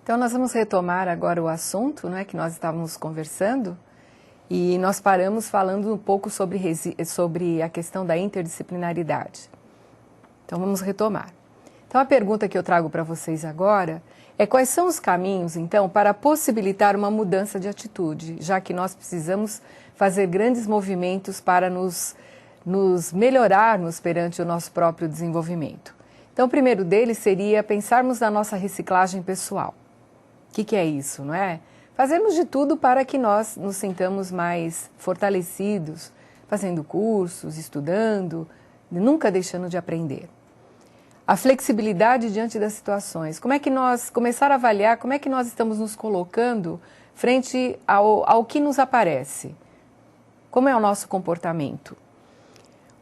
Então, nós vamos retomar agora o assunto, né, que nós estávamos conversando, e nós paramos falando um pouco sobre a questão da interdisciplinaridade. Então, vamos retomar. Então, a pergunta que eu trago para vocês agora é quais são os caminhos, então, para possibilitar uma mudança de atitude, já que nós precisamos fazer grandes movimentos para nos melhorarmos perante o nosso próprio desenvolvimento. Então, o primeiro deles seria pensarmos na nossa reciclagem pessoal. O que é isso, não é? Fazermos de tudo para que nós nos sintamos mais fortalecidos, fazendo cursos, estudando, nunca deixando de aprender. A flexibilidade diante das situações. Como é que nós começar a avaliar como é que nós estamos nos colocando frente ao que nos aparece? Como é o nosso comportamento?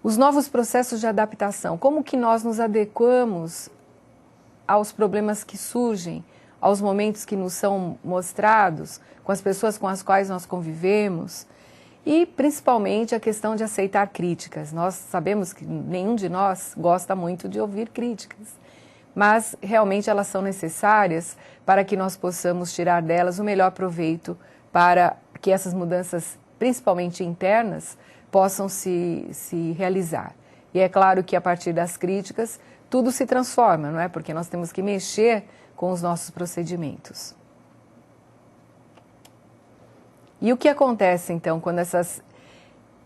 Os novos processos de adaptação. Como que nós nos adequamos aos problemas que surgem, aos momentos que nos são mostrados, com as pessoas com as quais nós convivemos, e principalmente a questão de aceitar críticas. Nós sabemos que nenhum de nós gosta muito de ouvir críticas, mas realmente elas são necessárias para que nós possamos tirar delas o melhor proveito para que essas mudanças, principalmente internas, possam se realizar. E é claro que a partir das críticas tudo se transforma, não é? Porque nós temos que mexer com os nossos procedimentos. E o que acontece então quando essas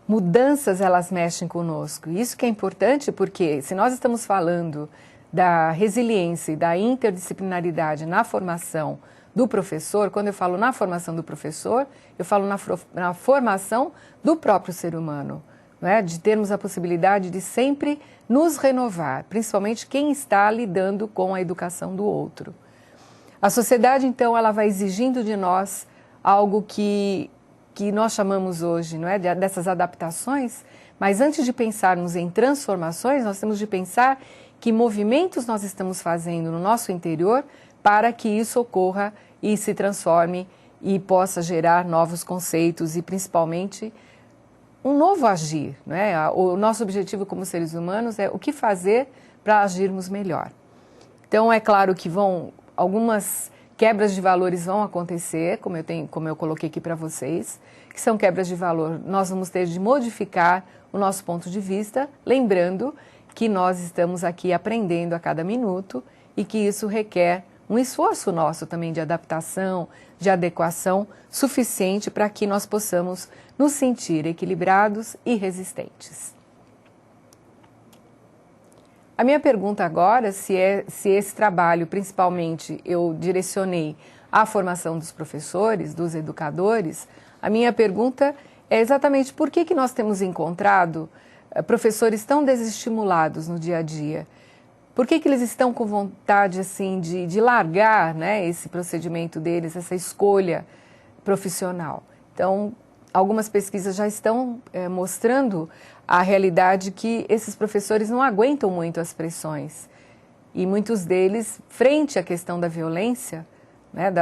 mudanças elas mexem conosco? Isso que é importante porque se nós estamos falando da resiliência e da interdisciplinaridade na formação do professor, quando eu falo na formação do professor, eu falo na formação do próprio ser humano, não é? De termos a possibilidade de sempre nos renovar, principalmente quem está lidando com a educação do outro. A sociedade, então, ela vai exigindo de nós algo que nós chamamos hoje, não é, dessas adaptações, mas antes de pensarmos em transformações, nós temos de pensar que movimentos nós estamos fazendo no nosso interior para que isso ocorra e se transforme e possa gerar novos conceitos e, principalmente, um novo agir, não é? O nosso objetivo como seres humanos é o que fazer para agirmos melhor. Então, é claro que algumas quebras de valores vão acontecer, como eu coloquei aqui para vocês, que são quebras de valor. Nós vamos ter de modificar o nosso ponto de vista, lembrando que nós estamos aqui aprendendo a cada minuto e que isso requer um esforço nosso também de adaptação, de adequação suficiente para que nós possamos nos sentir equilibrados e resistentes. A minha pergunta agora, se esse trabalho, principalmente, eu direcionei à formação dos professores, dos educadores, a minha pergunta é exatamente por que nós temos encontrado professores tão desestimulados no dia a dia? Por que eles estão com vontade assim, de largar, né, esse procedimento deles, essa escolha profissional? Então, algumas pesquisas já estão mostrando a realidade que esses professores não aguentam muito as pressões. E muitos deles, frente à questão da violência, né,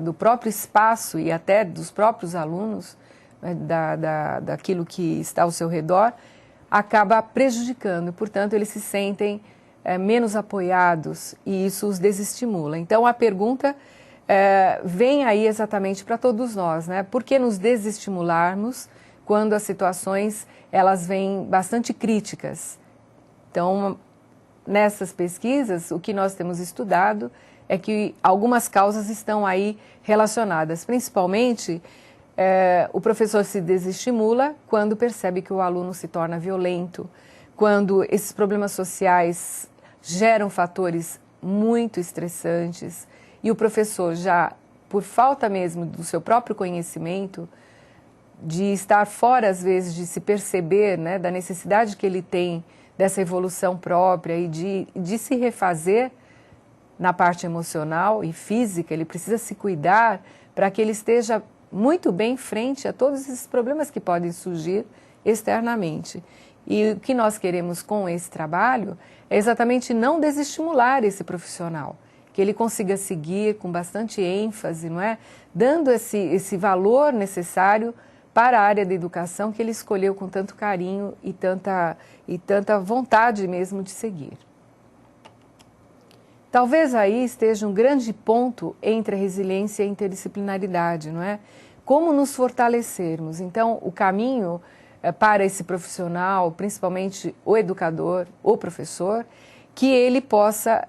do próprio espaço e até dos próprios alunos, né, daquilo que está ao seu redor, acaba prejudicando. Portanto, eles se sentem menos apoiados e isso os desestimula. Então, a pergunta vem aí exatamente para todos nós, né? Por que nos desestimularmos quando as situações elas vêm bastante críticas? Então, nessas pesquisas, o que nós temos estudado é que algumas causas estão aí relacionadas, principalmente o professor se desestimula quando percebe que o aluno se torna violento, quando esses problemas sociais geram fatores muito estressantes e o professor já, por falta mesmo do seu próprio conhecimento, de estar fora às vezes de se perceber, né, da necessidade que ele tem dessa evolução própria e de se refazer na parte emocional e física, ele precisa se cuidar para que ele esteja muito bem frente a todos esses problemas que podem surgir externamente. E o que nós queremos com esse trabalho é exatamente não desestimular esse profissional, que ele consiga seguir com bastante ênfase, não é? Dando esse valor necessário para a área da educação que ele escolheu com tanto carinho e tanta vontade mesmo de seguir. Talvez aí esteja um grande ponto entre a resiliência e a interdisciplinaridade, não é? Como nos fortalecermos. Então, o caminho para esse profissional, principalmente o educador, o professor, que ele possa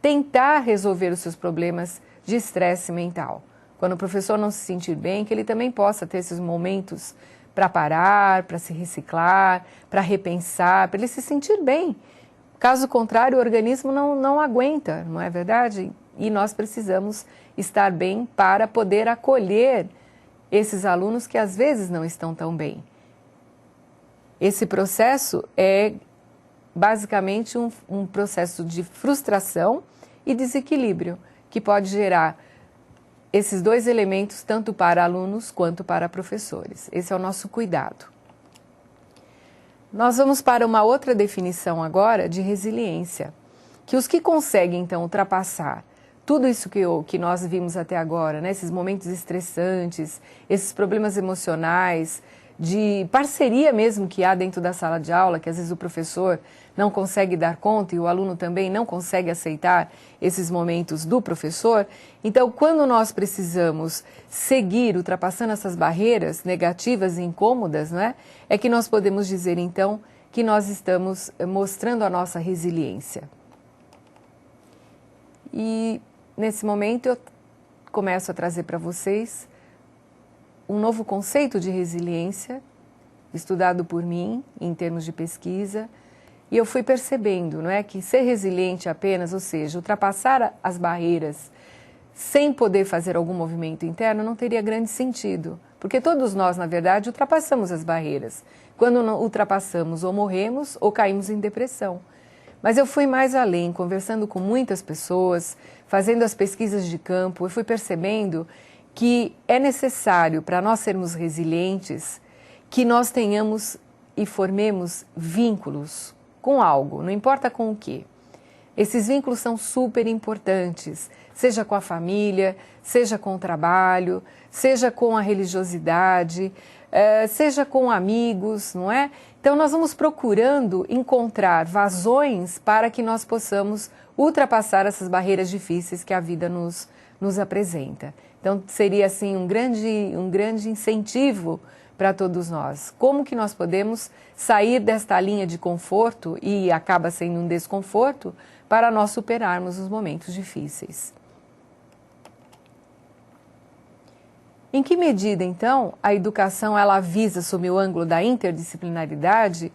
tentar resolver os seus problemas de estresse mental. Quando o professor não se sentir bem, que ele também possa ter esses momentos para parar, para se reciclar, para repensar, para ele se sentir bem. Caso contrário, o organismo não aguenta, não é verdade? E nós precisamos estar bem para poder acolher esses alunos que às vezes não estão tão bem. Esse processo é basicamente um processo de frustração e desequilíbrio, que pode gerar esses dois elementos tanto para alunos quanto para professores. Esse é o nosso cuidado. Nós vamos para uma outra definição agora de resiliência, que os que conseguem então ultrapassar tudo isso que nós vimos até agora, né, esses momentos estressantes, esses problemas emocionais, de parceria mesmo que há dentro da sala de aula, que às vezes o professor não consegue dar conta e o aluno também não consegue aceitar esses momentos do professor. Então, quando nós precisamos seguir ultrapassando essas barreiras negativas e incômodas, não é? É que nós podemos dizer então que nós estamos mostrando a nossa resiliência. E nesse momento eu começo a trazer para vocês um novo conceito de resiliência, estudado por mim em termos de pesquisa, e eu fui percebendo, não é, que ser resiliente apenas, ou seja, ultrapassar as barreiras sem poder fazer algum movimento interno, não teria grande sentido, porque todos nós, na verdade, ultrapassamos as barreiras. Quando não ultrapassamos, ou morremos ou caímos em depressão. Mas eu fui mais além, conversando com muitas pessoas, fazendo as pesquisas de campo, eu fui percebendo que é necessário, para nós sermos resilientes, que nós tenhamos e formemos vínculos com algo, não importa com o quê. Esses vínculos são super importantes, seja com a família, seja com o trabalho, seja com a religiosidade, seja com amigos, não é? Então nós vamos procurando encontrar vazões para que nós possamos ultrapassar essas barreiras difíceis que a vida nos apresenta. Então seria assim um grande incentivo para todos nós. Como que nós podemos sair desta linha de conforto, e acaba sendo um desconforto, para nós superarmos os momentos difíceis. Em que medida, então, a educação ela visa, sob o ângulo da interdisciplinaridade,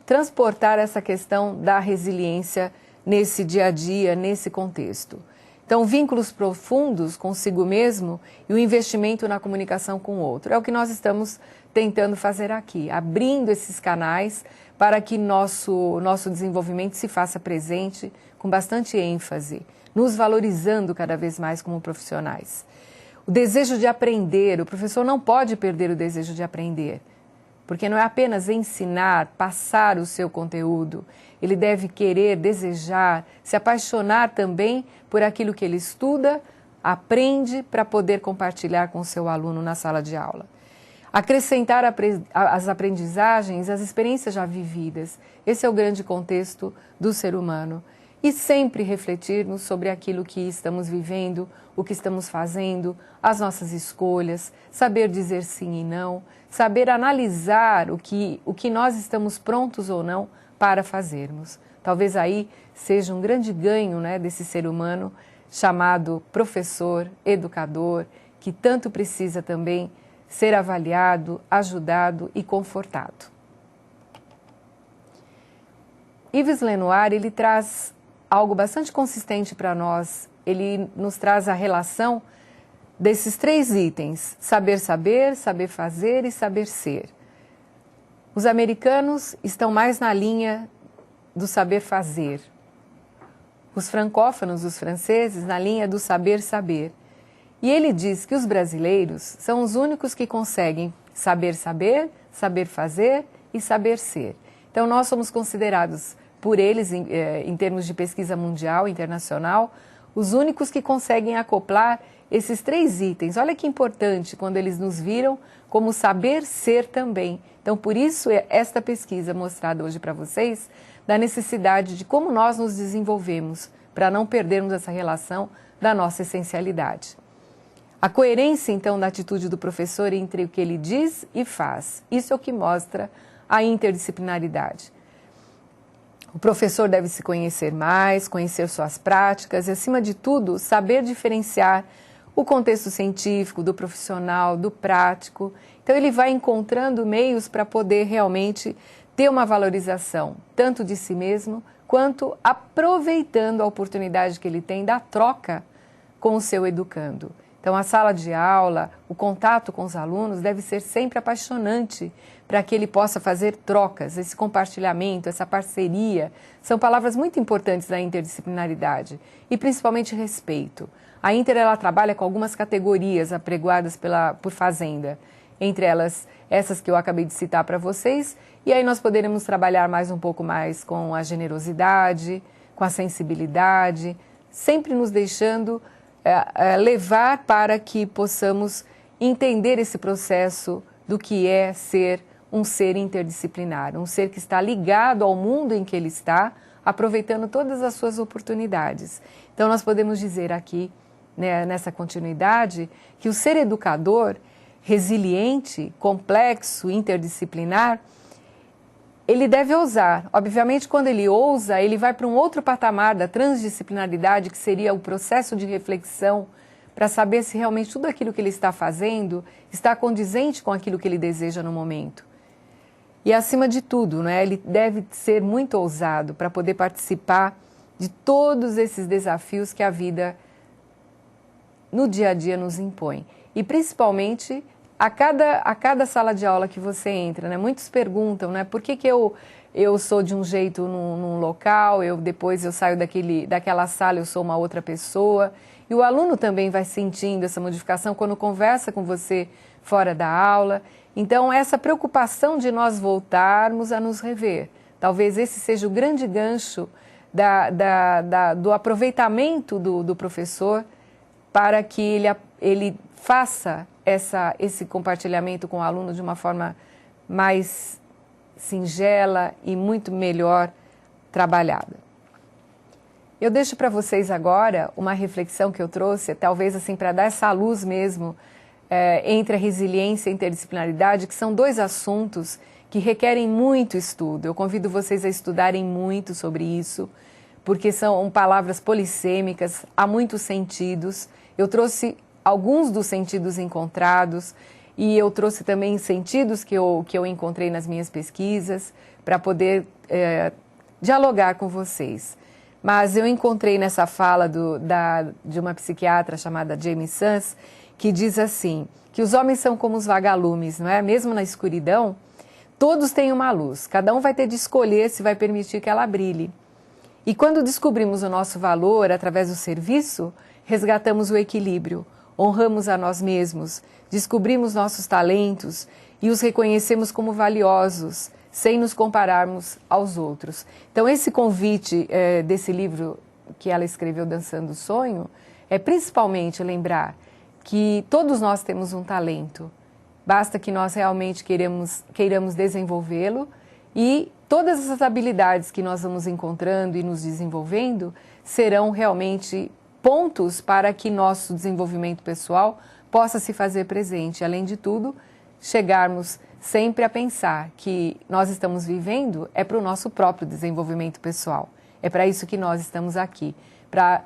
transportar essa questão da resiliência nesse dia a dia, nesse contexto? Então, vínculos profundos consigo mesmo e o investimento na comunicação com o outro. É o que nós estamos tentando fazer aqui, abrindo esses canais para que nosso desenvolvimento se faça presente com bastante ênfase, nos valorizando cada vez mais como profissionais. O desejo de aprender, o professor não pode perder o desejo de aprender, porque não é apenas ensinar, passar o seu conteúdo, ele deve querer, desejar, se apaixonar também por aquilo que ele estuda, aprende para poder compartilhar com o seu aluno na sala de aula. Acrescentar as aprendizagens, as experiências já vividas. Esse é o grande contexto do ser humano. E sempre refletirmos sobre aquilo que estamos vivendo, o que estamos fazendo, as nossas escolhas, saber dizer sim e não, saber analisar o que nós estamos prontos ou não para fazermos. Talvez aí seja um grande ganho, né, desse ser humano chamado professor, educador, que tanto precisa também ser avaliado, ajudado e confortado. Yves Lenoir, ele traz algo bastante consistente para nós. Ele nos traz a relação desses três itens: saber saber, saber fazer e saber ser. Os americanos estão mais na linha do saber fazer. Os francófonos, os franceses, na linha do saber saber. E ele diz que os brasileiros são os únicos que conseguem saber saber, saber fazer e saber ser. Então nós somos considerados por eles, em termos de pesquisa mundial, internacional, os únicos que conseguem acoplar esses três itens. Olha que importante quando eles nos viram como saber ser também. Então Então, por isso, esta pesquisa mostrada hoje para vocês, da necessidade de como nós nos desenvolvemos, para não perdermos essa relação da nossa essencialidade. A coerência, então, da atitude do professor entre o que ele diz e faz. Isso é o que mostra a interdisciplinaridade. O professor deve se conhecer mais, conhecer suas práticas e, acima de tudo, saber diferenciar o contexto científico, do profissional, do prático. Então, ele vai encontrando meios para poder realmente ter uma valorização, tanto de si mesmo, quanto aproveitando a oportunidade que ele tem da troca com o seu educando. Então, a sala de aula, o contato com os alunos deve ser sempre apaixonante para que ele possa fazer trocas, esse compartilhamento, essa parceria. São palavras muito importantes da interdisciplinaridade e principalmente respeito. A Inter ela trabalha com algumas categorias apregoadas por Fazenda, entre elas essas que eu acabei de citar para vocês, e aí nós poderemos trabalhar um pouco mais com a generosidade, com a sensibilidade, sempre nos deixando levar para que possamos entender esse processo do que é ser um ser interdisciplinar, um ser que está ligado ao mundo em que ele está, aproveitando todas as suas oportunidades. Então, nós podemos dizer aqui, né, nessa continuidade, que o ser educador, resiliente, complexo, interdisciplinar, ele deve ousar. Obviamente, quando ele ousa, ele vai para um outro patamar da transdisciplinaridade, que seria o processo de reflexão, para saber se realmente tudo aquilo que ele está fazendo está condizente com aquilo que ele deseja no momento. E, acima de tudo, né, ele deve ser muito ousado para poder participar de todos esses desafios que a vida, no dia a dia, nos impõe. E, principalmente, a cada sala de aula que você entra, né, muitos perguntam, né, por que eu sou de um jeito num local, depois eu saio daquela sala, eu sou uma outra pessoa. E o aluno também vai sentindo essa modificação quando conversa com você fora da aula. Então, essa preocupação de nós voltarmos a nos rever, talvez esse seja o grande gancho do aproveitamento do professor para que ele faça esse compartilhamento com o aluno de uma forma mais singela e muito melhor trabalhada. Eu deixo para vocês agora uma reflexão que eu trouxe, talvez assim para dar essa luz mesmo entre a resiliência e a interdisciplinaridade, que são dois assuntos que requerem muito estudo. Eu convido vocês a estudarem muito sobre isso, porque são palavras polissêmicas, há muitos sentidos. Eu trouxe alguns dos sentidos encontrados e eu trouxe também sentidos que eu encontrei nas minhas pesquisas para poder dialogar com vocês. Mas eu encontrei nessa fala de uma psiquiatra chamada Jamie Sams, que diz assim, que os homens são como os vagalumes, não é? Mesmo na escuridão, todos têm uma luz, cada um vai ter de escolher se vai permitir que ela brilhe. E quando descobrimos o nosso valor através do serviço, resgatamos o equilíbrio, honramos a nós mesmos, descobrimos nossos talentos e os reconhecemos como valiosos, sem nos compararmos aos outros. Então, esse convite desse livro que ela escreveu, Dançando o Sonho, é principalmente lembrar que todos nós temos um talento, basta que nós realmente queiramos desenvolvê-lo e todas essas habilidades que nós vamos encontrando e nos desenvolvendo serão realmente pontos para que nosso desenvolvimento pessoal possa se fazer presente. Além de tudo, chegarmos sempre a pensar que nós estamos vivendo para o nosso próprio desenvolvimento pessoal. É para isso que nós estamos aqui, para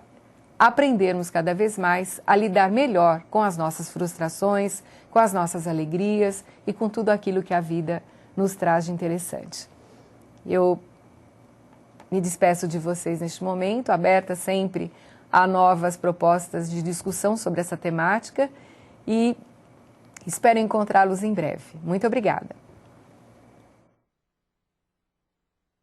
aprendermos cada vez mais a lidar melhor com as nossas frustrações, com as nossas alegrias e com tudo aquilo que a vida nos traz de interessante. Eu me despeço de vocês neste momento, aberta sempre a novas propostas de discussão sobre essa temática e espero encontrá-los em breve. Muito obrigada.